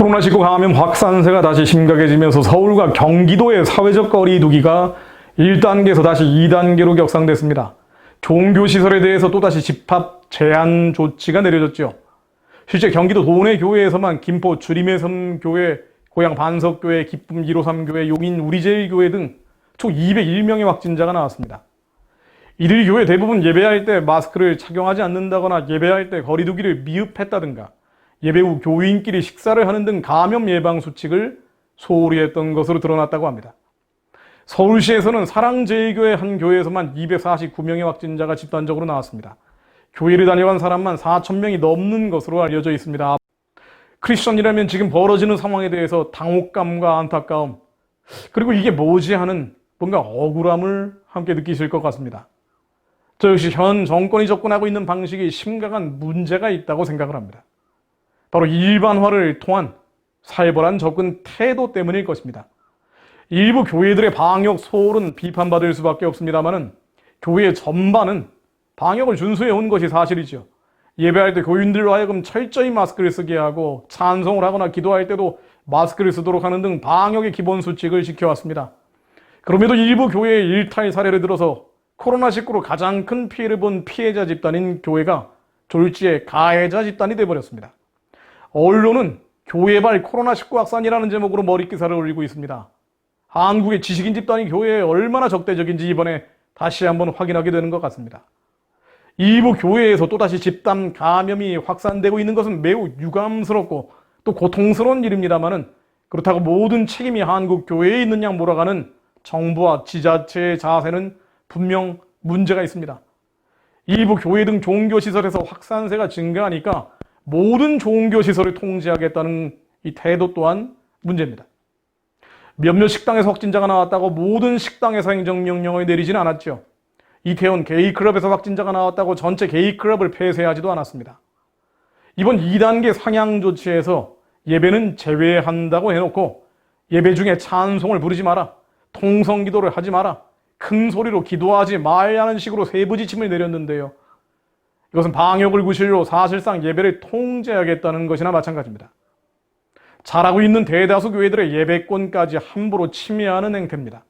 코로나19 감염 확산세가 다시 심각해지면서 서울과 경기도의 사회적 거리 두기가 1단계에서 다시 2단계로 격상됐습니다. 종교시설에 대해서 또다시 집합 제한 조치가 내려졌죠. 실제 경기도 도내 교회에서만 김포 주림의 섬교회, 고양 반석교회, 기쁨 153교회, 용인 우리제일교회 등 총 201명의 확진자가 나왔습니다. 이들 교회 대부분 예배할 때 마스크를 착용하지 않는다거나 예배할 때 거리 두기를 미흡했다든가 예배 후 교인끼리 식사를 하는 등 감염 예방 수칙을 소홀히 했던 것으로 드러났다고 합니다. 서울시에서는 사랑제일교회 한 교회에서만 249명의 확진자가 집단적으로 나왔습니다. 교회를 다녀간 사람만 4,000명이 넘는 것으로 알려져 있습니다. 크리스천이라면 지금 벌어지는 상황에 대해서 당혹감과 안타까움, 그리고 이게 뭐지 하는 뭔가 억울함을 함께 느끼실 것 같습니다. 저 역시 현 정권이 접근하고 있는 방식이 심각한 문제가 있다고 생각을 합니다. 바로 일반화를 통한 살벌한 접근 태도 때문일 것입니다. 일부 교회들의 방역 소홀은 비판받을 수밖에 없습니다만 교회 전반은 방역을 준수해 온 것이 사실이죠. 예배할 때 교인들로 하여금 철저히 마스크를 쓰게 하고 찬송을 하거나 기도할 때도 마스크를 쓰도록 하는 등 방역의 기본 수칙을 지켜왔습니다. 그럼에도 일부 교회의 일탈 사례를 들어서 코로나19로 가장 큰 피해를 본 피해자 집단인 교회가 졸지에 가해자 집단이 되어버렸습니다. 언론은 교회발 코로나19 확산이라는 제목으로 머릿기사를 올리고 있습니다. 한국의 지식인 집단이 교회에 얼마나 적대적인지 이번에 다시 한번 확인하게 되는 것 같습니다. 일부 교회에서 또다시 집단 감염이 확산되고 있는 것은 매우 유감스럽고 또 고통스러운 일입니다만 그렇다고 모든 책임이 한국 교회에 있는 양 몰아가는 정부와 지자체의 자세는 분명 문제가 있습니다. 일부 교회 등 종교시설에서 확산세가 증가하니까 모든 종교시설을 통제하겠다는 이 태도 또한 문제입니다. 몇몇 식당에서 확진자가 나왔다고 모든 식당에서 행정명령을 내리지는 않았죠. 이태원 게이클럽에서 확진자가 나왔다고 전체 게이클럽을 폐쇄하지도 않았습니다. 이번 2단계 상향 조치에서 예배는 제외한다고 해놓고 예배 중에 찬송을 부르지 마라, 통성기도를 하지 마라, 큰 소리로 기도하지 말라는 식으로 세부지침을 내렸는데요. 이것은 방역을 구실로 사실상 예배를 통제하겠다는 것이나 마찬가지입니다. 잘하고 있는 대다수 교회들의 예배권까지 함부로 침해하는 행태입니다.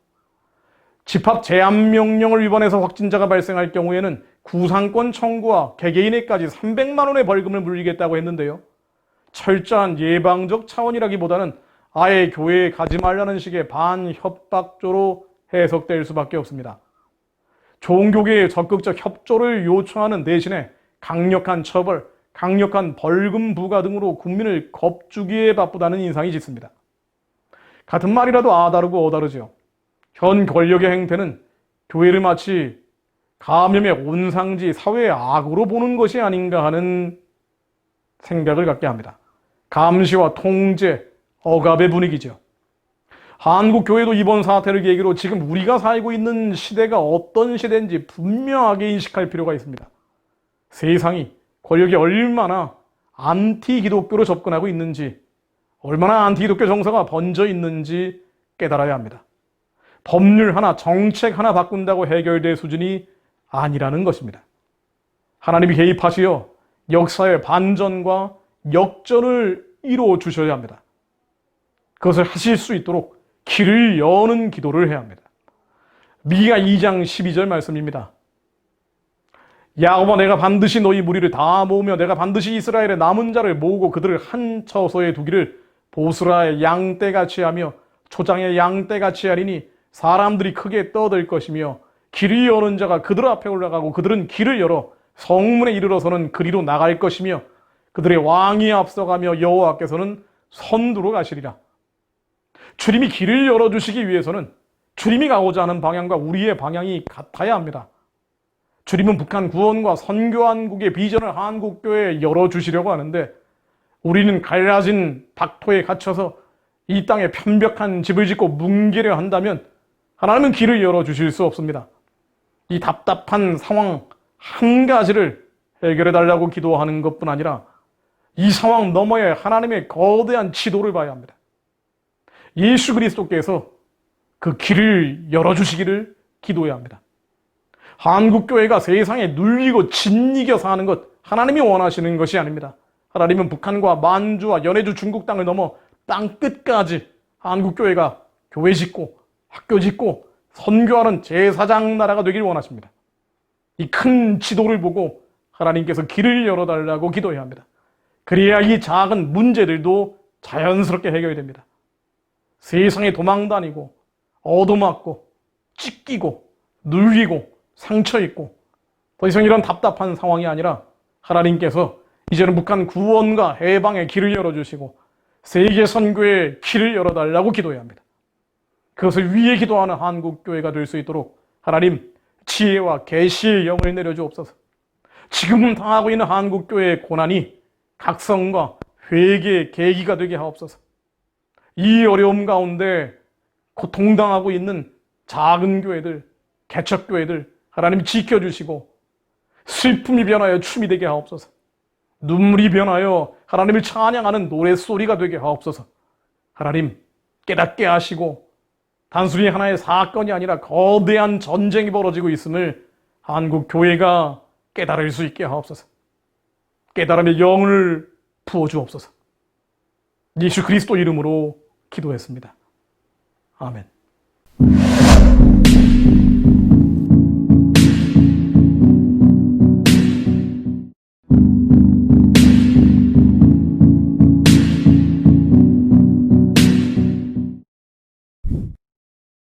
집합 제한 명령을 위반해서 확진자가 발생할 경우에는 구상권 청구와 개개인에까지 300만 원의 벌금을 물리겠다고 했는데요. 철저한 예방적 차원이라기보다는 아예 교회에 가지 말라는 식의 반협박조로 해석될 수밖에 없습니다. 종교계의 적극적 협조를 요청하는 대신에 강력한 처벌, 강력한 벌금 부과 등으로 국민을 겁주기에 바쁘다는 인상이 짙습니다. 같은 말이라도 아다르고 어다르죠. 현 권력의 행태는 교회를 마치 감염의 온상지, 사회의 악으로 보는 것이 아닌가 하는 생각을 갖게 합니다. 감시와 통제, 억압의 분위기죠. 한국 교회도 이번 사태를 계기로 지금 우리가 살고 있는 시대가 어떤 시대인지 분명하게 인식할 필요가 있습니다. 세상이 권력이 얼마나 안티 기독교로 접근하고 있는지, 얼마나 안티 기독교 정서가 번져 있는지 깨달아야 합니다. 법률 하나, 정책 하나 바꾼다고 해결될 수준이 아니라는 것입니다. 하나님이 개입하시어 역사의 반전과 역전을 이루어 주셔야 합니다. 그것을 하실 수 있도록 길을 여는 기도를 해야 합니다. 미가 2장 12절 말씀입니다. 야곱아, 내가 반드시 너희 무리를 다 모으며 내가 반드시 이스라엘의 남은 자를 모으고 그들을 한 처소에 두기를 보스라의 양떼같이 하며 초장의 양떼같이 하리니 사람들이 크게 떠들 것이며 길을 여는 자가 그들 앞에 올라가고 그들은 길을 열어 성문에 이르러서는 그리로 나갈 것이며 그들의 왕이 앞서가며 여호와께서는 선두로 가시리라. 주님이 길을 열어주시기 위해서는 주님이 가고자 하는 방향과 우리의 방향이 같아야 합니다. 주님은 북한 구원과 선교한국의 비전을 한국교회에 열어주시려고 하는데 우리는 갈라진 박토에 갇혀서 이 땅에 편벽한 집을 짓고 뭉개려 한다면 하나님은 길을 열어주실 수 없습니다. 이 답답한 상황 한 가지를 해결해달라고 기도하는 것뿐 아니라 이 상황 너머에 하나님의 거대한 지도를 봐야 합니다. 예수 그리스도께서 그 길을 열어주시기를 기도해야 합니다. 한국교회가 세상에 눌리고 짓이겨 사는 것 하나님이 원하시는 것이 아닙니다. 하나님은 북한과 만주와 연해주 중국 땅을 넘어 땅 끝까지 한국교회가 교회 짓고 학교 짓고 선교하는 제사장 나라가 되길 원하십니다. 이 큰 지도를 보고 하나님께서 길을 열어달라고 기도해야 합니다. 그래야 이 작은 문제들도 자연스럽게 해결이 됩니다. 세상에 도망다니고 얻어맞고 찢기고 눌리고 상처 입고 더 이상 이런 답답한 상황이 아니라 하나님께서 이제는 북한 구원과 해방의 길을 열어주시고 세계 선교의 길을 열어달라고 기도해야 합니다. 그것을 위해 기도하는 한국교회가 될 수 있도록 하나님 지혜와 계시의 영을 내려주옵소서. 지금 당하고 있는 한국교회의 고난이 각성과 회개의 계기가 되게 하옵소서. 이 어려움 가운데 고통당하고 있는 작은 교회들, 개척교회들 하나님 지켜주시고 슬픔이 변하여 춤이 되게 하옵소서. 눈물이 변하여 하나님을 찬양하는 노랫소리가 되게 하옵소서. 하나님 깨닫게 하시고 단순히 하나의 사건이 아니라 거대한 전쟁이 벌어지고 있음을 한국 교회가 깨달을 수 있게 하옵소서. 깨달음의 영을 부어주옵소서. 예수 그리스도 이름으로 기도했습니다. 아멘.